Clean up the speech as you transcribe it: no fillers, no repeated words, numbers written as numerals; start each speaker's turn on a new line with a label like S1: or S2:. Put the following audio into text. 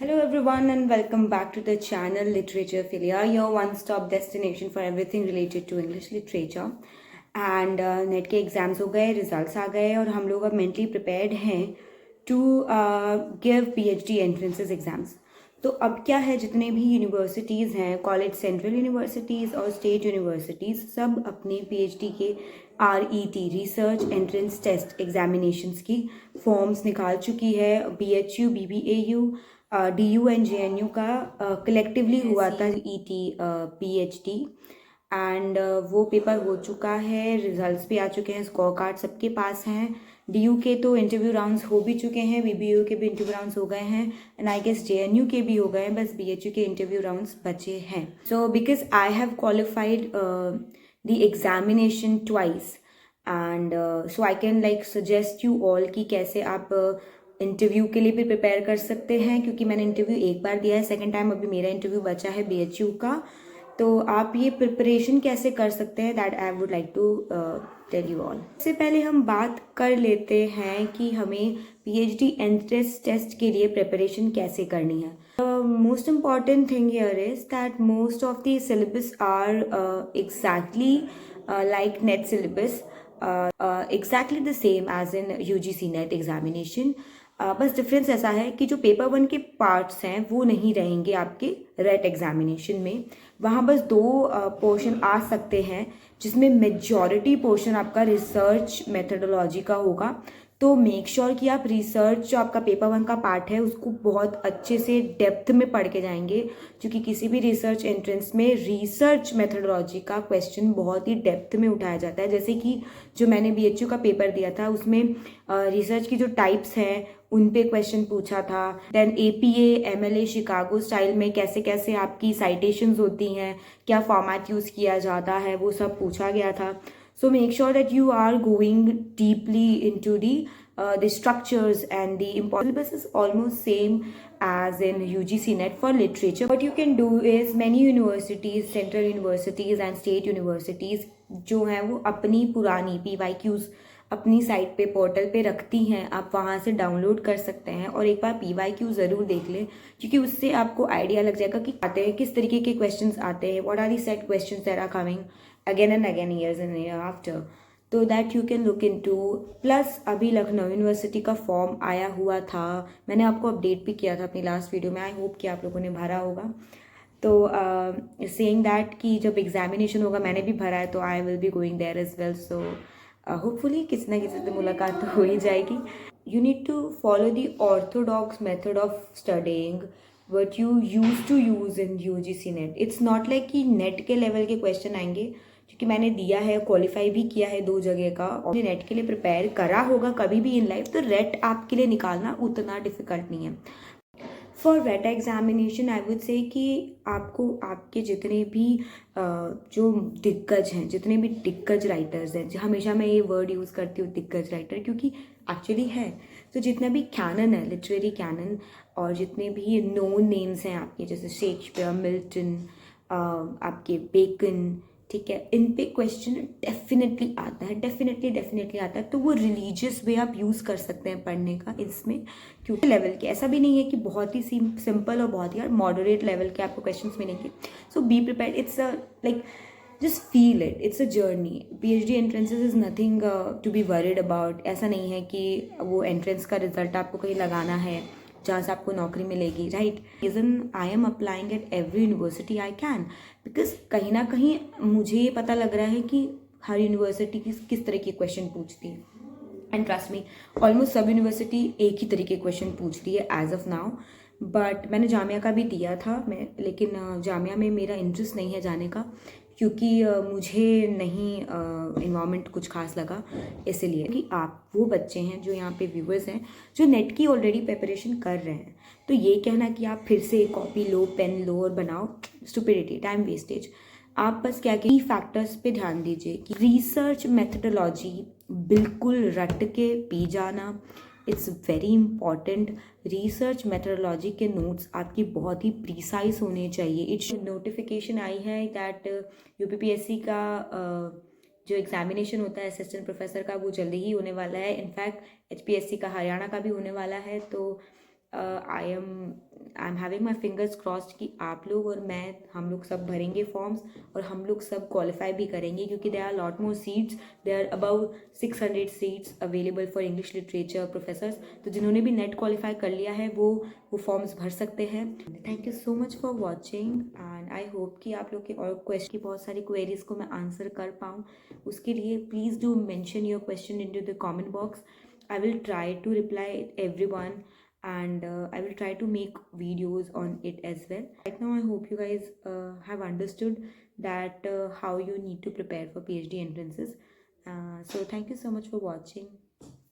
S1: Hello everyone and welcome back to the channel Literature Philia, your one-stop destination for everything related to English literature. And NET के exams हो गए, results आ गए और हम लोग अब मेंटली प्रिपेयर्ड हैं to give PhD entrances exams. तो अब क्या है, जितने भी यूनिवर्सिटीज़ हैं, कॉलेज सेंट्रल यूनिवर्सिटीज़ और स्टेट यूनिवर्सिटीज़, सब अपने पीएचडी के RET research entrance test examinations की फॉर्म्स निकाल चुकी है। BHU, BBAU, DU and JNU का कलेक्टिवली हुआ था ET PhD एंड वो पेपर हो चुका है, रिजल्ट्स भी आ चुके हैं, स्कोर कार्ड सबके पास हैं। DU के तो इंटरव्यू राउंड्स हो भी चुके हैं, BBAU के भी इंटरव्यू राउंड्स हो गए हैं एंड आई गेस JNU के भी हो गए हैं, बस BHU के इंटरव्यू राउंड्स बचे हैं। So because I have qualified the examination twice and so I can like suggest you all कि कैसे आप इंटरव्यू के लिए भी प्रिपेयर कर सकते हैं, क्योंकि मैंने इंटरव्यू एक बार दिया है, सेकंड टाइम अभी मेरा इंटरव्यू बचा है BHU का। तो आप ये प्रिपरेशन कैसे कर सकते हैं, that I would like to tell you all. इससे पहले हम बात कर लेते हैं कि हमें PhD एंट्रेंस टेस्ट के लिए प्रिपरेशन कैसे करनी है। Most important thing here is that most of the syllabus are exactly like net syllabus, exactly the same as in UGC NET examination. बस डिफरेंस ऐसा है कि जो पेपर 1 के पार्ट्स हैं वो नहीं रहेंगे आपके रेट एग्जामिनेशन में। वहाँ बस दो पोर्शन आ सकते हैं, जिसमें मेजॉरिटी पोर्शन आपका रिसर्च मेथडोलॉजी का होगा। तो मेक श्योर कि आप रिसर्च जो आपका पेपर 1 का पार्ट है उसको बहुत अच्छे से डेप्थ में पढ़ के जाएंगे, क्योंकि किसी भी रिसर्च एंट्रेंस में रिसर्च मेथडोलॉजी का क्वेश्चन बहुत ही डेप्थ में उठाया जाता है। जैसे कि जो मैंने BHU का पेपर दिया था उसमें रिसर्च की जो टाइप्स हैं उन पे क्वेश्चन पूछा था। Then APA MLA Chicago style में कैसे कैसे आपकी साइटेशंस होती हैं, क्या फॉर्मेट यूज़ किया जाता है, वो सब पूछा गया था। So make sure that you are going deeply into the structures, and the important syllabus is almost same as in UGC net for literature. What you can do is many universities, central universities and state universities जो हैं वो अपनी पुरानी PYQs अपनी site पे portal पे रखती हैं, आप वहाँ से डाउनलोड कर सकते हैं और एक बार PYQ ज़रूर देख लें, क्योंकि उससे आपको आइडिया लग जाएगा कि आते हैं किस तरीके के क्वेश्चंस आते हैं, what are the set questions that are coming again and again years and year after, तो that you can look into. Plus अभी लखनऊ यूनिवर्सिटी का फॉर्म आया हुआ था, मैंने आपको अपडेट भी किया था अपनी लास्ट वीडियो में, आई होप कि आप लोगों ने भरा होगा। तो सेइंग दैट कि जब एग्जामिनेशन होगा, मैंने भी भरा है, तो I will be going there as well. So hopefully किसी ना किसी से मुलाकात तो हो ही जाएगी। You need to follow the orthodox method of studying what you use to use in UGC नेट। इट्स नॉट लाइक कि नेट के लेवल के क्वेश्चन आएंगे, क्योंकि मैंने दिया है, क्वालिफाई भी किया है 2 जगह का, और नेट के लिए प्रिपेयर करा होगा कभी भी इन लाइफ, तो रेट आपके लिए निकालना उतना डिफिकल्ट नहीं है। For rate examination I would say कि आपको आपके जितने भी जो दिग्गज हैं, जितने भी दिग्गज राइटर्स हैं, हमेशा मैं ये वर्ड यूज़ करती हूँ दिग्गज राइटर, क्योंकि एक्चुअली है, तो जितना भी कैनन है, लिटरेरी कैनन, और जितने भी नोन नेम्स हैं आपके, जैसे शेक्सपियर, मिल्टन, आपके बेकन, ठीक है, इन पे क्वेश्चन डेफिनेटली आता है, डेफिनेटली आता है। तो वो रिलीजियस वे आप यूज़ कर सकते हैं पढ़ने का इसमें, क्योंकि लेवल के ऐसा भी नहीं है कि बहुत ही सिंपल और बहुत ही मॉडरेट लेवल के आपको क्वेश्चंस मिलेंगे। So be prepared, it's a like just feel it, it's a journey. PhD entrances is nothing to be worried about. ऐसा नहीं है कि वो एंट्रेंस का रिजल्ट आपको कहीं लगाना है जहाँ से आपको नौकरी मिलेगी, right. Reason I am applying at every university I can, because कहीं ना कहीं मुझे ये पता लग रहा है कि हर यूनिवर्सिटी किस तरह के क्वेश्चन पूछती है, एंड ट्रस्ट मी ऑलमोस्ट सब यूनिवर्सिटी एक ही तरीके क्वेश्चन पूछती है एज ऑफ नाउ। बट मैंने जामिया का भी दिया था, लेकिन जामिया में मेरा इंटरेस्ट नहीं है जाने का, क्योंकि मुझे नहीं इन्वायरमेंट कुछ खास लगा, इसलिए कि आप वो बच्चे हैं जो यहाँ पे व्यूवर्स हैं जो नेट की ऑलरेडी प्रिपरेशन कर रहे हैं, तो ये कहना कि आप फिर से कॉपी लो, पेन लो और बनाओ, स्टुपिडिटी, टाइम वेस्टेज। आप बस क्या कि फैक्टर्स पे ध्यान दीजिए कि रिसर्च मेथडोलॉजी बिल्कुल रट के पी जाना, it's very important. Research methodology के नोट्स आपकी बहुत ही प्रीसाइज होने चाहिए। इट्स नोटिफिकेशन आई है दैट UPPSC का जो एग्जामिनेशन होता है असिस्टेंट प्रोफेसर का, वो जल्दी ही होने वाला है। इनफैक्ट HPSC का हरियाणा का भी होने वाला है। तो I am I am having my fingers crossed कि आप लोग और मैं, हम लोग सब भरेंगे फॉर्म्स और हम लोग सब क्वालिफाई भी करेंगे, क्योंकि there are lot more seats, there are about 600 seats available for English literature professors. तो जिन्होंने भी नेट क्वालिफाई कर लिया है वो फॉर्म्स भर सकते हैं। Thank you so much for watching and I hope कि आप लोग के और क्वेश्चन की बहुत सारी क्वेरीज को मैं आंसर कर पाऊँ। उसके लिए please do mention your question in to the comment box. I will try to reply everyone, and I will try to make videos on it as well. Right now, I hope you guys have understood that how you need to prepare for PhD entrances. So thank you so much for watching.